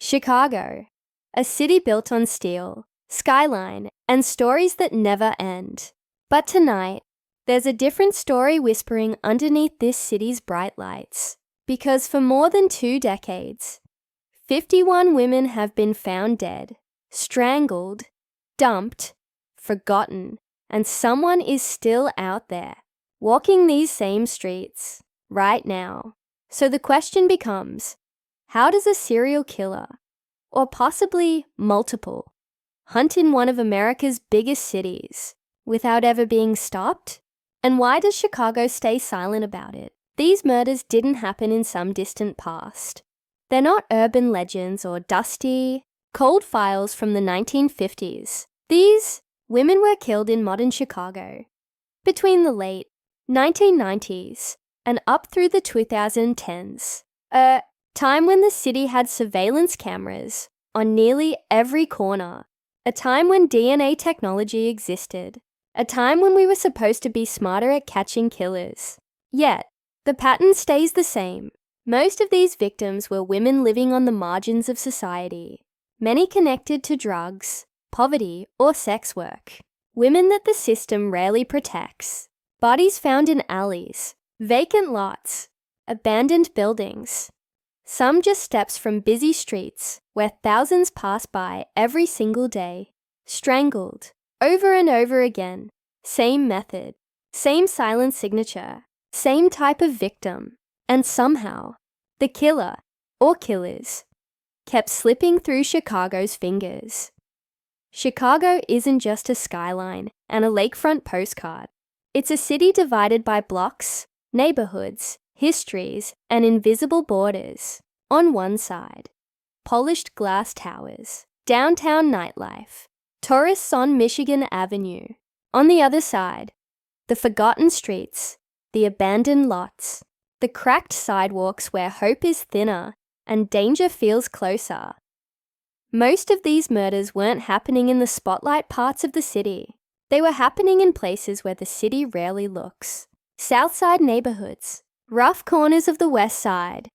Chicago, a city built on steel, skyline, and stories that never end. But tonight, there's a different story whispering underneath this city's bright lights. Because for more than 2 decades, 51 women have been found dead, strangled, dumped, forgotten, and someone is still out there, walking these same streets, right now. So the question becomes, how does a serial killer, or possibly multiple, hunt in one of America's biggest cities without ever being stopped? And why does Chicago stay silent about it? These murders didn't happen in some distant past. They're not urban legends or dusty, cold files from the 1950s. These women were killed in modern Chicago between the late 1990s and up through the 2010s, a time when the city had surveillance cameras on nearly every corner, a time when DNA technology existed, a time when we were supposed to be smarter at catching killers. Yet, the pattern stays the same. Most of these victims were women living on the margins of society, many connected to drugs, poverty, or sex work. Women that the system rarely protects. Bodies found in alleys, vacant lots, abandoned buildings. Some just steps from busy streets where thousands pass by every single day. Strangled, over and over again. Same method, same silent signature, same type of victim. And somehow, the killer, or killers, kept slipping through Chicago's fingers. Chicago isn't just a skyline and a lakefront postcard. It's a city divided by blocks, neighborhoods, histories, and invisible borders. On one side, polished glass towers, downtown nightlife, tourists on Michigan Avenue. On the other side, the forgotten streets, the abandoned lots, the cracked sidewalks where hope is thinner and danger feels closer. Most of these murders weren't happening in the spotlight parts of the city. They were happening in places where the city rarely looks. Southside neighborhoods, rough corners of the West Side,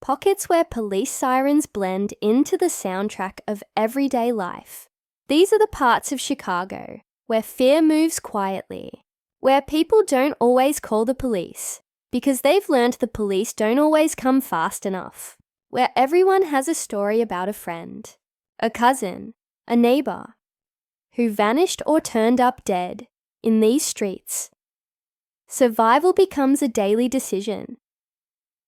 pockets where police sirens blend into the soundtrack of everyday life. These are the parts of Chicago where fear moves quietly, where people don't always call the police because they've learned the police don't always come fast enough, where everyone has a story about a friend, a cousin, a neighbor, who vanished or turned up dead in these streets. Survival becomes a daily decision.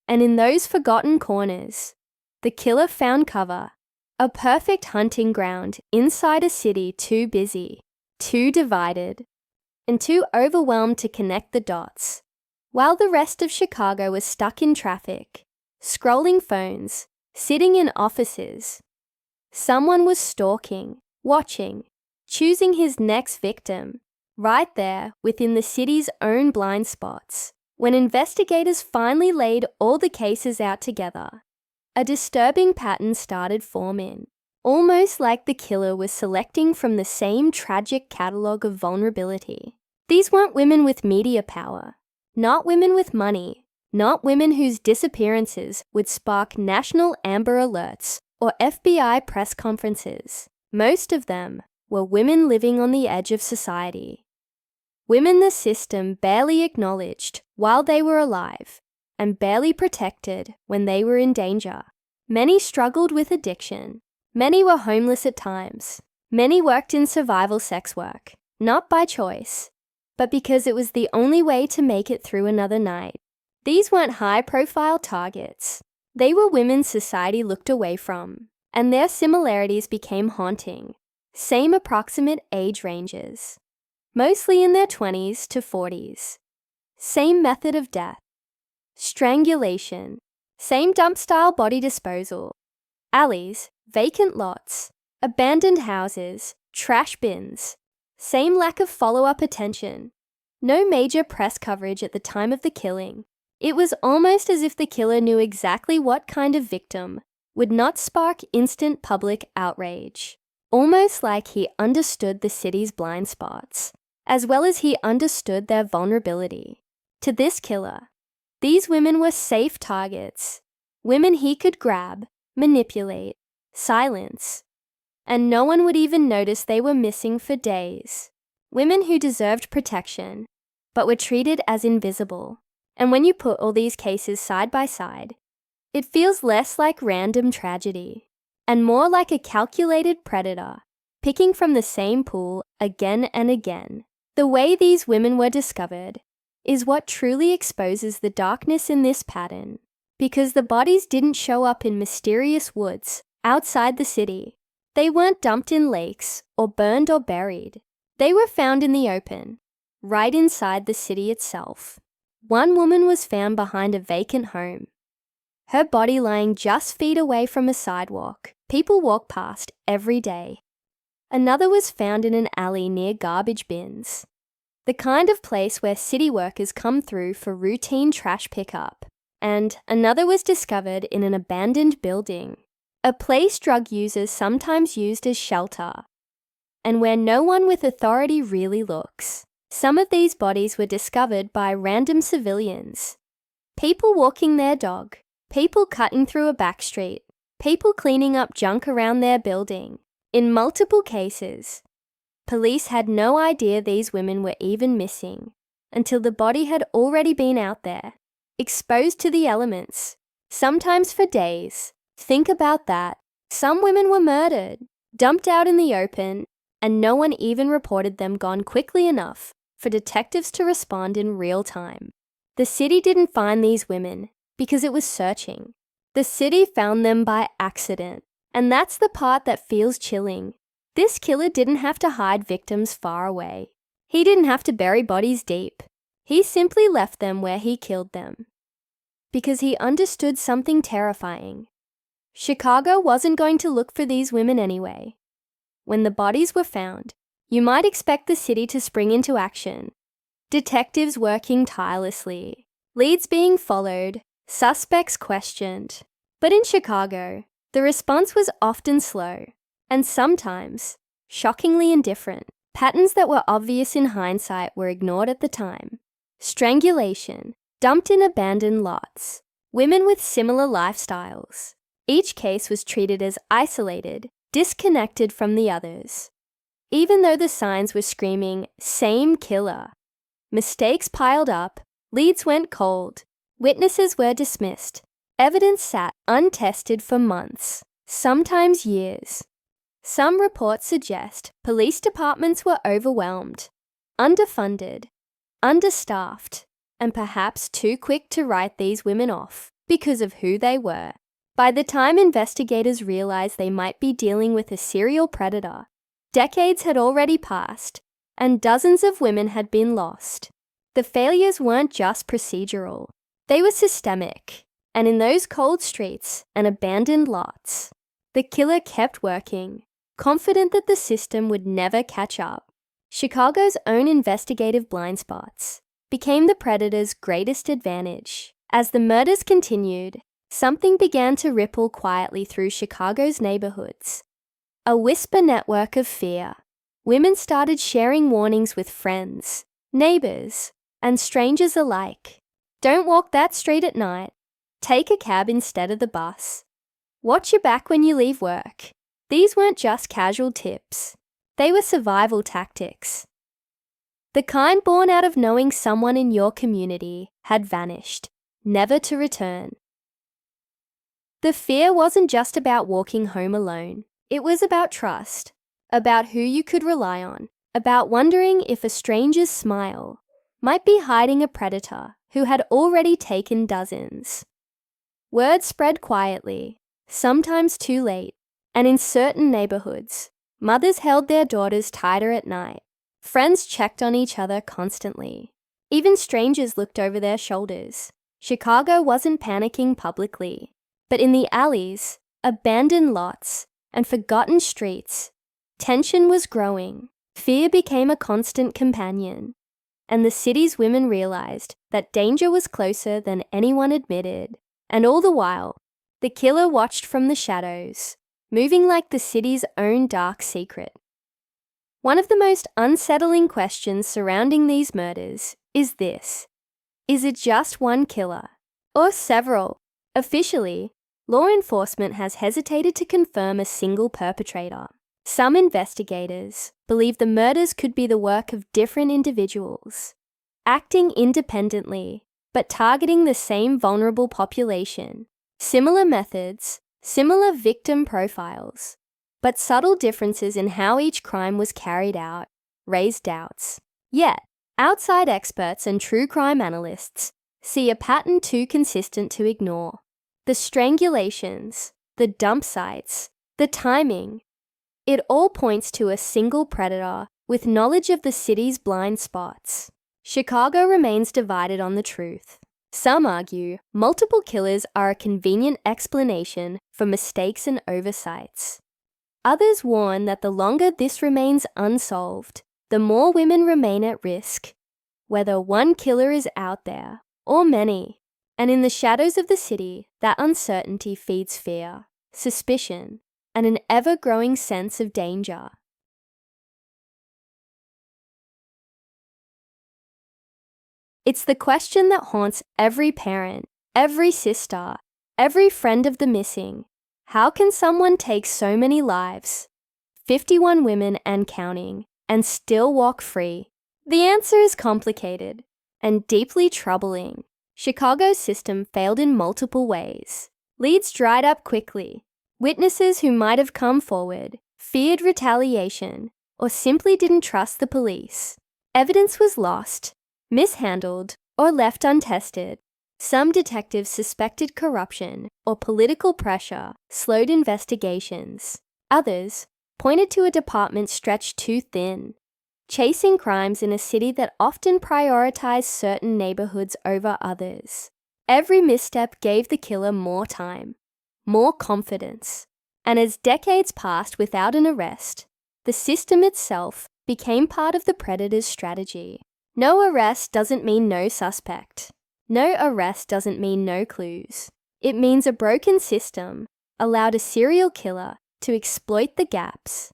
And in those forgotten corners, the killer found cover, a perfect hunting ground inside a city too busy, too divided, and too overwhelmed to connect the dots. While the rest of Chicago was stuck in traffic, scrolling phones, sitting in offices, someone was stalking, watching, choosing his next victim, right there within the city's own blind spots. When investigators finally laid all the cases out together, a disturbing pattern started forming, almost like the killer was selecting from the same tragic catalogue of vulnerability. These weren't women with media power, not women with money, not women whose disappearances would spark national Amber Alerts or FBI press conferences. Most of them were women living on the edge of society. Women the system barely acknowledged while they were alive and barely protected when they were in danger. Many struggled with addiction. Many were homeless at times. Many worked in survival sex work, not by choice, but because it was the only way to make it through another night. These weren't high-profile targets. They were women society looked away from, and their similarities became haunting. Same approximate age ranges, mostly in their 20s to 40s. Same method of death, strangulation. Same dump-style body disposal, alleys, vacant lots, abandoned houses, trash bins. Same lack of follow-up attention. No major press coverage at the time of the killing. It was almost as if the killer knew exactly what kind of victim would not spark instant public outrage. Almost like he understood the city's blind spots, as well as he understood their vulnerability. To this killer, these women were safe targets, women he could grab, manipulate, silence, and no one would even notice they were missing for days. Women who deserved protection, but were treated as invisible. And when you put all these cases side by side, it feels less like random tragedy and more like a calculated predator picking from the same pool again and again. The way these women were discovered is what truly exposes the darkness in this pattern, because the bodies didn't show up in mysterious woods outside the city. They weren't dumped in lakes or burned or buried. They were found in the open, right inside the city itself. One woman was found behind a vacant home, her body lying just feet away from a sidewalk people walk past every day. Another was found in an alley near garbage bins, the kind of place where city workers come through for routine trash pickup. And another was discovered in an abandoned building, a place drug users sometimes used as shelter, and where no one with authority really looks. Some of these bodies were discovered by random civilians, people walking their dog, people cutting through a back street, people cleaning up junk around their building. In multiple cases, police had no idea these women were even missing until the body had already been out there, exposed to the elements, sometimes for days. Think about that. Some women were murdered, dumped out in the open, and no one even reported them gone quickly enough for detectives to respond in real time. The city didn't find these women because it was searching. The city found them by accident. And that's the part that feels chilling. This killer didn't have to hide victims far away. He didn't have to bury bodies deep. He simply left them where he killed them. Because he understood something terrifying. Chicago wasn't going to look for these women anyway. When the bodies were found, you might expect the city to spring into action. Detectives working tirelessly, leads being followed, suspects questioned. But in Chicago, the response was often slow, and sometimes shockingly indifferent. Patterns that were obvious in hindsight were ignored at the time. Strangulation, dumped in abandoned lots, women with similar lifestyles. Each case was treated as isolated, disconnected from the others. Even though the signs were screaming, "Same killer," mistakes piled up, leads went cold, witnesses were dismissed. Evidence sat untested for months, sometimes years. Some reports suggest police departments were overwhelmed, underfunded, understaffed, and perhaps too quick to write these women off because of who they were. By the time investigators realized they might be dealing with a serial predator, decades had already passed, and dozens of women had been lost. The failures weren't just procedural, they were systemic. And in those cold streets and abandoned lots, the killer kept working, confident that the system would never catch up. Chicago's own investigative blind spots became the predator's greatest advantage. As the murders continued, something began to ripple quietly through Chicago's neighborhoods. A whisper network of fear. Women started sharing warnings with friends, neighbors, and strangers alike. Don't walk that street at night. Take a cab instead of the bus. Watch your back when you leave work. These weren't just casual tips. They were survival tactics. The kind born out of knowing someone in your community had vanished, never to return. The fear wasn't just about walking home alone. It was about trust, about who you could rely on, about wondering if a stranger's smile might be hiding a predator who had already taken dozens. Word spread quietly, sometimes too late, and in certain neighborhoods, mothers held their daughters tighter at night. Friends checked on each other constantly. Even strangers looked over their shoulders. Chicago wasn't panicking publicly, but in the alleys, abandoned lots, and forgotten streets, tension was growing. Fear became a constant companion, and the city's women realized that danger was closer than anyone admitted. And all the while, the killer watched from the shadows, moving like the city's own dark secret. One of the most unsettling questions surrounding these murders is this: is it just one killer, or several? Officially, law enforcement has hesitated to confirm a single perpetrator. Some investigators believe the murders could be the work of different individuals, acting independently, but targeting the same vulnerable population. Similar methods, similar victim profiles, but subtle differences in how each crime was carried out raise doubts. Yet, outside experts and true crime analysts see a pattern too consistent to ignore. The strangulations, the dump sites, the timing, it all points to a single predator with knowledge of the city's blind spots. Chicago remains divided on the truth. Some argue multiple killers are a convenient explanation for mistakes and oversights. Others warn that the longer this remains unsolved, the more women remain at risk, whether one killer is out there or many. And in the shadows of the city, that uncertainty feeds fear, suspicion, and an ever-growing sense of danger. It's the question that haunts every parent, every sister, every friend of the missing. How can someone take so many lives, 51 women and counting, and still walk free? The answer is complicated and deeply troubling. Chicago's system failed in multiple ways. Leads dried up quickly. Witnesses who might have come forward feared retaliation or simply didn't trust the police. Evidence was lost, mishandled, or left untested. Some detectives suspected corruption or political pressure slowed investigations. Others pointed to a department stretched too thin, chasing crimes in a city that often prioritized certain neighborhoods over others. Every misstep gave the killer more time, more confidence, and as decades passed without an arrest, the system itself became part of the predator's strategy. No arrest doesn't mean no suspect. No arrest doesn't mean no clues. It means a broken system allowed a serial killer to exploit the gaps.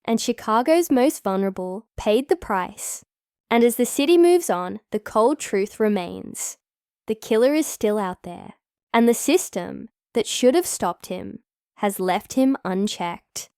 And Chicago's most vulnerable paid the price. And as the city moves on, the cold truth remains. The killer is still out there, and the system that should have stopped him has left him unchecked.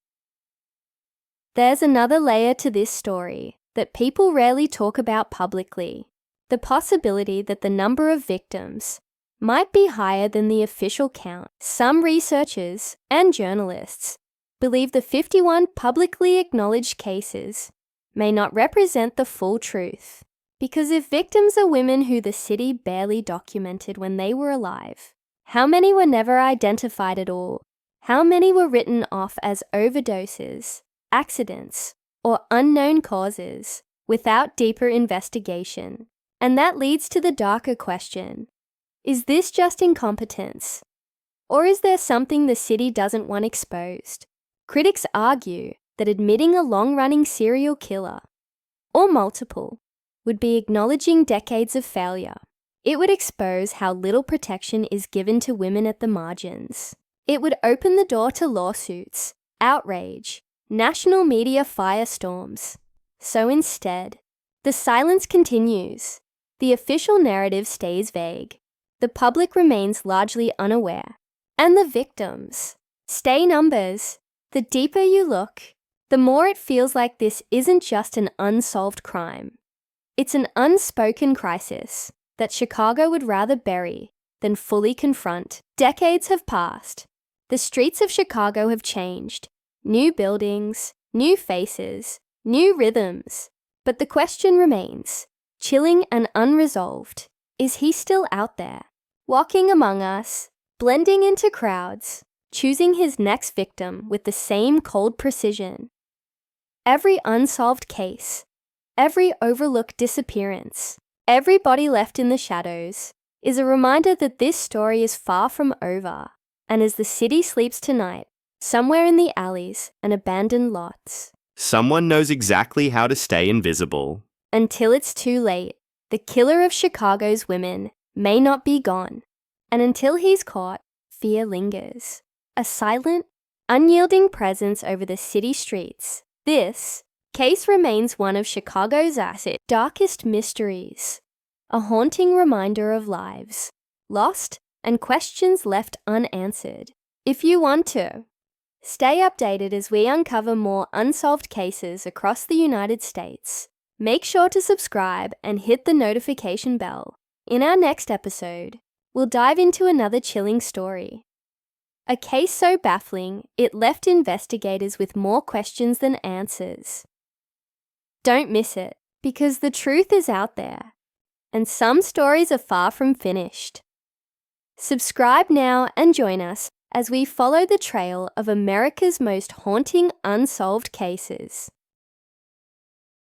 There's another layer to this story that people rarely talk about publicly. The possibility that the number of victims might be higher than the official count. Some researchers and journalists believe the 51 publicly acknowledged cases may not represent the full truth. Because if victims are women who the city barely documented when they were alive, how many were never identified at all? How many were written off as overdoses, accidents, or unknown causes without deeper investigation? And that leads to the darker question. Is this just incompetence? Or is there something the city doesn't want exposed? Critics argue that admitting a long-running serial killer, or multiple, would be acknowledging decades of failure. It would expose how little protection is given to women at the margins. It would open the door to lawsuits, outrage, national media firestorms. So instead, the silence continues. The official narrative stays vague. The public remains largely unaware. And the victims stay numbers. The deeper you look, the more it feels like this isn't just an unsolved crime. It's an unspoken crisis that Chicago would rather bury than fully confront. Decades have passed. The streets of Chicago have changed. New buildings, new faces, new rhythms. But the question remains, chilling and unresolved. Is he still out there, walking among us, blending into crowds, choosing his next victim with the same cold precision? Every unsolved case, every overlooked disappearance, every body left in the shadows is a reminder that this story is far from over. And as the city sleeps tonight, somewhere in the alleys and abandoned lots, someone knows exactly how to stay invisible. Until it's too late, the killer of Chicago's women may not be gone. And until he's caught, fear lingers. A silent, unyielding presence over the city streets. This case remains one of Chicago's darkest mysteries, a haunting reminder of lives lost and questions left unanswered. If you want to, stay updated as we uncover more unsolved cases across the United States. Make sure to subscribe and hit the notification bell. In our next episode, we'll dive into another chilling story. A case so baffling, it left investigators with more questions than answers. Don't miss it, because the truth is out there, and some stories are far from finished. Subscribe now and join us as we follow the trail of America's most haunting unsolved cases.